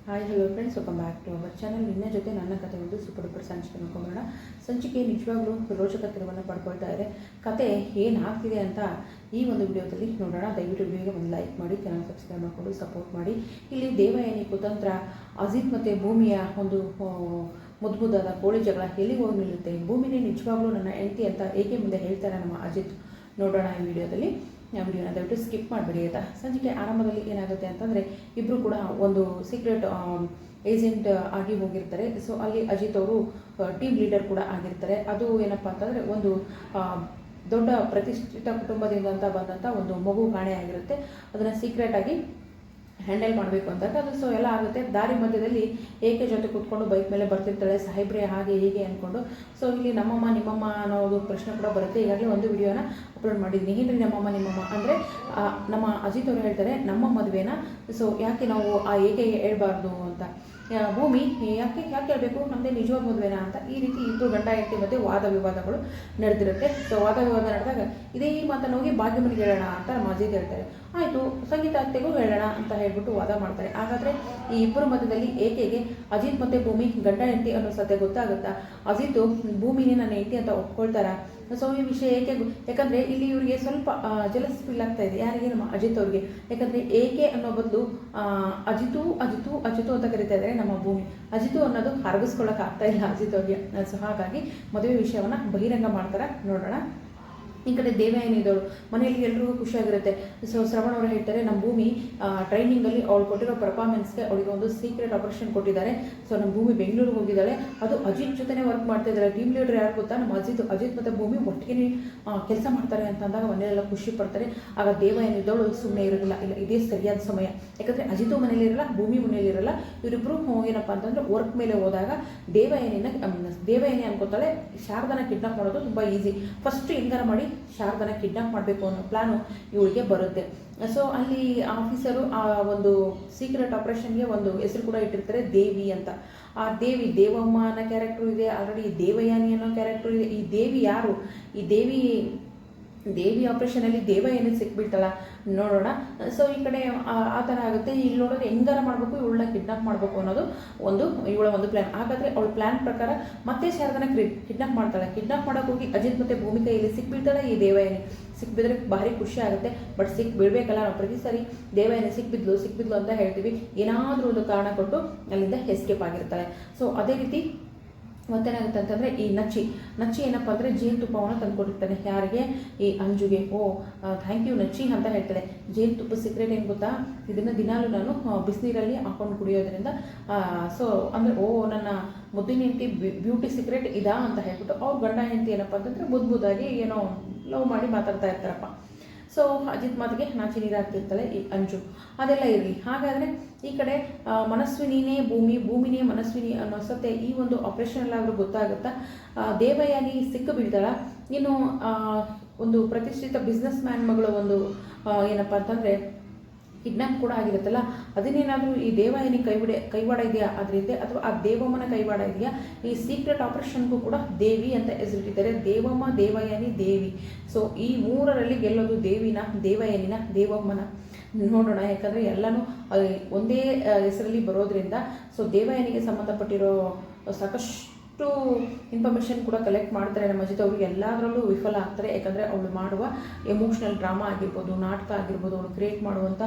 Hi hello friends, welcome back to our channel. ನಿನ್ನೆ ಜೊತೆ ನನ್ನ ಕತೆ ಒಂದು ಸೂಪರ್ ಡೂಪರ್ ಸಂಚಿಕೆ ನೋಡ್ಕೊಂಬರೋಣ. ಸಂಚಿಕೆ ನಿಜವಾಗ್ಲೂ ರೋಚಕ ತಿರುವನ್ನು ಪಡ್ಕೊಳ್ತಾ ಇದೆ. ಕತೆ ಏನಾಗ್ತಿದೆ ಅಂತ ಈ ಒಂದು ವಿಡಿಯೋದಲ್ಲಿ ನೋಡೋಣ. ದಯವಿಟ್ಟು ವಿಡಿಯೋಗೆ ಒಂದು ಲೈಕ್ ಮಾಡಿ, ಚಾನಲ್ ಸಬ್ಸ್ಕ್ರೈಬ್ ಮಾಡಿಕೊಂಡು ಸಪೋರ್ಟ್ ಮಾಡಿ. ಇಲ್ಲಿ ದೇವಯಾನಿ ಕುತಂತ್ರ, ಅಜಿತ್ ಮತ್ತು ಭೂಮಿಯ ಒಂದು ಮುದ್ದಾದ ಕೋಳಿ ಜಗಳ ಎಲ್ಲಿಗೆ ಹೋಗಿ ನಿಲ್ಲುತ್ತೆ. ಭೂಮಿನೇ ನಿಜವಾಗ್ಲೂ ನನ್ನ ಹೆಂಡತಿ ಅಂತ ಏಕೆ ಮುಂದೆ ಹೇಳ್ತಾರೆ ನಮ್ಮ ಅಜಿತ್. ನೋಡೋಣ ಈ ವಿಡಿಯೋದಲ್ಲಿ. ವಿಡಿಯೋನ ದಯವಿಟ್ಟು ಸ್ಕಿಪ್ ಮಾಡಿಬಿಡಿ ಆಯಿತಾ. ಸಂಚಿಕೆ ಆರಂಭದಲ್ಲಿ ಏನಾಗುತ್ತೆ ಅಂತಂದರೆ, ಇಬ್ಬರು ಕೂಡ ಒಂದು ಸೀಕ್ರೆಟ್ ಏಜೆಂಟ್ ಆಗಿ ಹೋಗಿರ್ತಾರೆ. ಸೊ ಅಲ್ಲಿ ಅಜಿತ್ ಅವರು ಟೀಮ್ ಲೀಡರ್ ಕೂಡ ಆಗಿರ್ತಾರೆ. ಅದು ಏನಪ್ಪ ಅಂತಂದರೆ, ಒಂದು ದೊಡ್ಡ ಪ್ರತಿಷ್ಠಿತ ಕುಟುಂಬದಿಂದ ಅಂತ ಬಂದಂಥ ಒಂದು ಮಗು ಕಾಣೆಯಾಗಿರುತ್ತೆ. ಅದನ್ನು ಸೀಕ್ರೆಟಾಗಿ ಹ್ಯಾಂಡಲ್ ಮಾಡಬೇಕು ಅಂದಾಗ ಅದು ಸೊ ಎಲ್ಲ ಆಗುತ್ತೆ. ದಾರಿ ಮಧ್ಯದಲ್ಲಿ ಏಕೆ ಜೊತೆ ಕೂತ್ಕೊಂಡು ಬೈಕ್ ಮೇಲೆ ಬರ್ತಿರ್ತಾಳೆ, ಸಾಹೇಬ್ರೆ ಹಾಗೆ ಹೀಗೆ ಅಂದ್ಕೊಂಡು. ಸೊ ಇಲ್ಲಿ ನಮ್ಮಮ್ಮ ನಿಮ್ಮಮ್ಮ ಅನ್ನೋದು ಪ್ರಶ್ನೆ ಕೂಡ ಬರುತ್ತೆ. ಈಗಾಗಲೇ ಒಂದು ವಿಡಿಯೋನ ಅಪ್ಲೋಡ್ ಮಾಡಿದ್ದೀನಿ. ಏನ್ರಿ ನಮ್ಮಮ್ಮ ನಿಮ್ಮಮ್ಮ ಅಂದರೆ, ನಮ್ಮ ಅಜಿತ್ ಅವರು ಹೇಳ್ತಾರೆ ನಮ್ಮ ಮದುವೆನ ಸೊ ಯಾಕೆ ನಾವು ಏಕೆ ಹೇಳ್ಬಾರ್ದು ಅಂತ. ಭೂಮಿ ಯಾಕೆ ಹೇಳ್ಬೇಕು, ನಮ್ಮದೇ ನಿಜವಾದ ಮದುವೆನಾ ಅಂತ. ಈ ರೀತಿ ಇಬ್ಬರು ಗಂಡ ಹೆಂಡತಿ ಮಧ್ಯೆ ವಾದ ವಿವಾದಗಳು ನಡೆದಿರುತ್ತೆ. ಸೊ ವಾದ ವಿವಾದ ನಡೆದಾಗ ಇದೇ ಮಾತನ್ನು ಹೋಗಿ ಭಾಗ್ಯಮನಿಗೆ ಹೇಳೋಣ ಅಂತ ನಮ್ಮ ಅಜಿತ್ ಹೇಳ್ತಾರೆ. ಆಯಿತು, ಸಂಗೀತ ಅತ್ತೆಗೂ ಹೇಳೋಣ ಅಂತ ಹೇಳ್ಬಿಟ್ಟು ವಾದ ಮಾಡ್ತಾರೆ. ಹಾಗಾದರೆ ಈ ಇಬ್ಬರು ಮಧ್ಯದಲ್ಲಿ ಏಕೆಗೆ ಅಜಿತ್ ಮತ್ತು ಭೂಮಿ ಗಂಡ ಹೆಂಡತಿ ಅನ್ನೋ ಸತ್ಯ ಗೊತ್ತಾಗುತ್ತಾ? ಅಜಿತ್ ಭೂಮಿನೇ ನನ್ನ ಹೆಂಡತಿ ಅಂತ ಒಪ್ಕೊಳ್ತಾರಾ? ಸೊ ಈ ವಿಷಯ ಏಕೆ, ಯಾಕಂದರೆ ಇಲ್ಲಿ ಇವರಿಗೆ ಸ್ವಲ್ಪ ಜಲಸ್ ಫೀಲ್ ಆಗ್ತಾ ಇದೆ. ಯಾರಿಗೆ? ನಮ್ಮ ಅಜಿತ್ ಅವ್ರಿಗೆ. ಯಾಕಂದರೆ ಏಕೆ ಅನ್ನೋ ಬದಲು ಅಜಿತು ಅಜಿತು ಅಜಿತು ಅಂತ ಕರಿತಾ ಇದ್ದಾರೆ ನಮ್ಮ ಭೂಮಿ. ಅಜಿತು ಅನ್ನೋದು ಅರಗಿಸ್ಕೊಳ್ಳೋಕೆ ಆಗ್ತಾ ಇಲ್ಲ ಅಜಿತ್ ಅವ್ರಿಗೆ. ಸೊ ಹಾಗಾಗಿ ಮದುವೆ ವಿಷಯವನ್ನು ಬಹಿರಂಗ ಮಾಡ್ತಾರೆ. ನೋಡೋಣ. ಈ ಕಡೆ ದೇವಯಾನಿ ಇದ್ದವಳು ಮನೆಯಲ್ಲಿ ಎಲ್ರಿಗೂ ಖುಷಿಯಾಗಿರುತ್ತೆ. ಸೊ ಶ್ರವಣ್ ಅವರು ಹೇಳ್ತಾರೆ, ನಮ್ಮ ಭೂಮಿ ಟ್ರೈನಿಂಗಲ್ಲಿ ಅವಳು ಕೊಟ್ಟಿರೋ ಪರ್ಫಾರ್ಮೆನ್ಸ್ಗೆ ಅವಳಿಗೆ ಒಂದು ಸೀಕ್ರೆಟ್ ಆಪರೇಷನ್ ಕೊಟ್ಟಿದ್ದಾರೆ. ಸೊ ನಮ್ಮ ಭೂಮಿ ಬೆಂಗಳೂರಿಗೆ ಹೋಗಿದ್ದಾಳೆ. ಅದು ಅಜಿತ್ ಜೊತೆನೇ ವರ್ಕ್ ಮಾಡ್ತಾ ಇದ್ದಾರೆ. ಟೀಮ್ ಲೀಡರ್ ಯಾರು ಗೊತ್ತಾ? ನಮ್ಮ ಅಜಿತ್ ಮತ್ತು ಭೂಮಿ ಒಟ್ಟಿಗೆ ಕೆಲಸ ಮಾಡ್ತಾರೆ ಅಂತ ಅಂದಾಗ ಮನೆಯೆಲ್ಲ ಖುಷಿ ಪಡ್ತಾರೆ. ಆಗ ದೇವಯಾನಿ ಇದ್ದವಳು ಸುಮ್ಮನೆ ಇರೋದಿಲ್ಲ. ಇಲ್ಲ, ಇದೇ ಸರಿಯಾದ ಸಮಯ. ಯಾಕಂದರೆ ಅಜಿತು ಮನೇಲಿ ಇರಲ್ಲ, ಭೂಮಿ ಮನೇಲಿ ಇರಲ್ಲ. ಇವರಿಬ್ಬರು ಏನಪ್ಪ ಅಂತಂದರೆ ವರ್ಕ್ ಮೇಲೆ ಹೋದಾಗ ದೇವಯಾನಿ ಅನ್ಕೋತಾಳೆ ಶಾರದನ ಕಿಡ್ನಾಪ್ ಮಾಡೋದು ತುಂಬ ಈಸಿ. ಫಸ್ಟ್ ಹೆಂಗಾರ ಮಾಡಿ ಶಾರದನ ಕಿಡ್ನಾಪ್ ಮಾಡಬೇಕು ಅನ್ನೋ ಪ್ಲಾನು ಇವಳಿಗೆ ಬರುತ್ತೆ. ಸೊ ಅಲ್ಲಿ ಆಫೀಸರು ಆ ಒಂದು ಸೀಕ್ರೆಟ್ ಆಪರೇಷನ್ಗೆ ಒಂದು ಹೆಸರು ಕೂಡ ಇಟ್ಟಿರ್ತಾರೆ, ದೇವಿ ಅಂತ. ಆ ದೇವಮ್ಮ ಅನ್ನೋ ಕ್ಯಾರೆಕ್ಟರ್ ಇದೆ, ಆಲ್ರೆಡಿ ದೇವಯಾನಿ ಅನ್ನೋ ಕ್ಯಾರೆಕ್ಟರ್ ಇದೆ. ಈ ದೇವಿ ಯಾರು? ಈ ದೇವಿ ಆಪರೇಷನಲ್ಲಿ ದೇವಯಾನಿ ಸಿಕ್ಬಿಡ್ತಾಳ. ನೋಡೋಣ. ಸೊ ಈ ಕಡೆ ಆ ಥರ ಆಗುತ್ತೆ. ಇಲ್ಲಿ ನೋಡೋದು ಹೆಂಗಾರ ಮಾಡಬೇಕು, ಇವಳನ್ನ ಕಿಡ್ನಾಪ್ ಮಾಡಬೇಕು ಅನ್ನೋದು ಇವಳ ಒಂದು ಪ್ಲ್ಯಾನ್. ಹಾಗಾದರೆ ಅವಳ ಪ್ಲ್ಯಾನ್ ಪ್ರಕಾರ ಮತ್ತೆ ಶಾರದನ ಕಿಡ್ನಾಪ್ ಮಾಡ್ತಾಳೆ. ಕಿಡ್ನಾಪ್ ಮಾಡೋಕೆ ಹೋಗಿ ಅಜಿತ್ ಮತ್ತು ಭೂಮಿ ಕೈಯಲ್ಲಿ ಸಿಕ್ಬಿಡ್ತಾಳೆ ಈ ದೇವಯಾನಿ. ಸಿಕ್ಬಿದ್ರೆ ಭಾರಿ ಖುಷಿ ಆಗುತ್ತೆ. ಬಟ್ ಬಿಡಬೇಕಲ್ಲ, ನಾವು ಪ್ರತಿ ಸಾರಿ ದೇವಯಾನಿ ಸಿಕ್ಬಿದ್ಲು ಅಂತ ಹೇಳ್ತೀವಿ. ಏನಾದರೂ ಒಂದು ಕಾರಣ ಕೊಟ್ಟು ಅಲ್ಲಿಂದ ಎಸ್ಕೇಪ್ ಆಗಿರ್ತಾಳೆ. ಸೊ ಅದೇ ರೀತಿ ಮತ್ತೇನಾಗುತ್ತೆ ಅಂತಂದರೆ, ಈ ನಚ್ಚಿ ಏನಪ್ಪ ಅಂದರೆ ಜೇನುತುಪ್ಪವನ್ನು ತಂದುಕೊಟ್ಟಿರ್ತಾನೆ. ಯಾರಿಗೆ? ಈ ಅಂಜುಗೆ. ಥ್ಯಾಂಕ್ ಯು ನಚ್ಚಿ ಅಂತ ಹೇಳ್ತಾಳೆ. ಜೇನುತುಪ್ಪ ಸೀಕ್ರೆಟ್ ಏನು ಗೊತ್ತಾ? ಇದನ್ನು ದಿನಾಲೂ ನಾನು ಬಿಸಿನೀರಲ್ಲಿ ಹಾಕೊಂಡು ಕುಡಿಯೋದ್ರಿಂದ ಸೊ ಅಂದರೆ ನನ್ನ ಮುದ್ದಿನ ಹೆಂಡತಿ ಬ್ಯೂಟಿ ಸೀಕ್ರೆಟ್ ಇದಾ ಅಂತ ಹೇಳ್ಬಿಟ್ಟು ಅವ್ರ ಗಂಡ ಹೆಂಡತಿ ಏನಪ್ಪ ಅಂತಂದರೆ ಮುದ್ದಾಗಿ ಏನೋ ಲವ್ ಮಾಡಿ ಮಾತಾಡ್ತಾ ಇರ್ತಾರಪ್ಪ. ಸೊ ಅಜಿತ್ ಮಾತಿಗೆ ನಾಚಿ ನೀರಾಗ್ತಿರ್ತಾಳೆ ಈ ಅಂಜು. ಅದೆಲ್ಲ ಇರಲಿ. ಹಾಗಾದರೆ ಈ ಕಡೆ ಮನಸ್ವಿನಿನೇ ಭೂಮಿನೇ ಮನಸ್ವಿನಿ ಅನ್ನೋ ಸತ್ಯ ಈ ಒಂದು ಆಪರೇಷನಲ್ಲಾದರೂ ಗೊತ್ತಾಗುತ್ತಾ? ದೇವಯಾನಿ ಸಿಕ್ಕು ಬಿಡ್ತಾಳ. ಇನ್ನು ಒಂದು ಪ್ರತಿಷ್ಠಿತ ಬಿಸ್ನೆಸ್ ಮ್ಯಾನ್ ಮಗಳು ಒಂದು ಏನಪ್ಪ ಅಂತಂದರೆ ಕಿಡ್ನಾಪ್ ಕೂಡ ಆಗಿರುತ್ತಲ್ಲ, ಅದನ್ನೇನಾದರೂ ಈ ದೇವಯಾನಿ ಕೈವಾಡ ಇದೆಯಾ ಅದರಿಂದ, ಅಥವಾ ಆ ದೇವಮ್ಮನ ಕೈವಾಡ ಇದೆಯಾ? ಈ ಸೀಕ್ರೆಟ್ ಆಪರೇಷನ್ಗೂ ಕೂಡ ದೇವಿ ಅಂತ ಹೆಸರಿಟ್ಟಿದ್ದಾರೆ. ದೇವಮ್ಮ, ದೇವಯಾನಿ, ದೇವಿ. ಸೊ ಈ ಮೂರರಲ್ಲಿ ಗೆಲ್ಲೋದು ದೇವಯಾನಿನ ದೇವಮ್ಮನ? ನೋಡೋಣ. ಯಾಕಂದರೆ ಎಲ್ಲನೂ ಒಂದೇ ಹೆಸರಲ್ಲಿ ಬರೋದ್ರಿಂದ ಸೊ ದೇವಯಾನಿಗೆ ಸಂಬಂಧಪಟ್ಟಿರೋ ಸಾಕಷ್ಟು ಇನ್ಫಾರ್ಮೇಷನ್ ಕೂಡ ಕಲೆಕ್ಟ್ ಮಾಡ್ತಾರೆ ನಮ್ಮ ಅಜಿತ್ ಅವರು. ಎಲ್ಲದರಲ್ಲೂ ವಿಫಲ ಆಗ್ತಾರೆ. ಯಾಕಂದರೆ ಅವಳು ಮಾಡುವ ಎಮೋಷ್ನಲ್ ಡ್ರಾಮಾ ಆಗಿರ್ಬೋದು, ನಾಟಕ ಆಗಿರ್ಬೋದು, ಅವಳು ಕ್ರಿಯೇಟ್ ಮಾಡುವಂಥ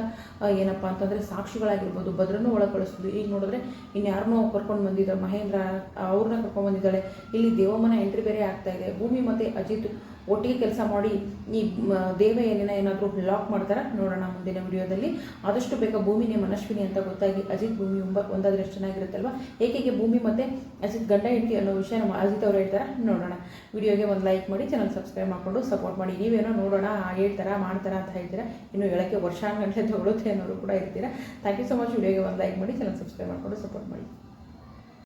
ಏನಪ್ಪ ಅಂತಂದರೆ ಸಾಕ್ಷಿಗಳಾಗಿರ್ಬೋದು, ಭದ್ರನೂ ಒಳಗೆ ಕಳಿಸ್ಬೋದು. ಈಗ ನೋಡಿದ್ರೆ ಇನ್ಯಾರನ್ನೋ ಕರ್ಕೊಂಡು ಬಂದಿದ್ದಾರೆ, ಮಹೇಂದ್ರ ಅವ್ರನ್ನ ಕರ್ಕೊಂಡು ಬಂದಿದ್ದಾಳೆ. ಇಲ್ಲಿ ದೇವಮ್ಮನ ಎಂಟ್ರಿ ಬೇರೆ ಆಗ್ತಾ ಇದೆ. ಭೂಮಿ ಮತ್ತು ಅಜಿತ್ ಒಟ್ಟಿಗೆ ಕೆಲಸ ಮಾಡಿ ಈ ದೇವಯಾನಿನ ಏನಾದರೂ ಲಾಕ್ ಮಾಡ್ತಾರೆ. ನೋಡೋಣ ಮುಂದಿನ ವಿಡಿಯೋದಲ್ಲಿ. ಆದಷ್ಟು ಬೇಗ ಭೂಮಿನೇ ಮನಸ್ವಿನಿ ಅಂತ ಗೊತ್ತಾಗಿ ಅಜಿತ್ ಭೂಮಿ ಒಂದಾದ್ರೆ ಎಷ್ಟು ಚೆನ್ನಾಗಿರುತ್ತಲ್ವ. ಏಕೆಗೆ ಭೂಮಿ ಮತ್ತು ಅಜಿತ್ ಗಂಡ ಹೆಂಡತಿ ಅನ್ನೋ ವಿಷಯ ನಮ್ಮ ಅಜಿತ್ ಅವರು ಹೇಳ್ತಾರೆ. ನೋಡೋಣ. ವಿಡಿಯೋಗೆ ಒಂದು ಲೈಕ್ ಮಾಡಿ, ಚಾನಲ್ ಸಬ್ಸ್ಕ್ರೈಬ್ ಮಾಡಿಕೊಂಡು ಸಪೋರ್ಟ್ ಮಾಡಿ. ನೀವೇನೋ ನೋಡೋಣ ಹೇಳ್ತಾರಾ ಮಾಡ್ತಾರಾ ಅಂತ ಹೇಳ್ತೀರಾ, ಇನ್ನು ಹೇಳೋಕ್ಕೆ ವರ್ಷಾನುಗಟ್ಟಲೆ ತಗೊಳುತ್ತೆ ಅನ್ನೋರು ಕೂಡ ಇರ್ತೀರಾ. Thank you so much. ವಿಡಿಯೋಗೆ ಒಂದು ಲೈಕ್ ಮಾಡಿ, ಚಾನಲ್ ಸಬ್ಸ್ಕ್ರೈಬ್ ಮಾಡಿಕೊಂಡು ಸಪೋರ್ಟ್ ಮಾಡಿ.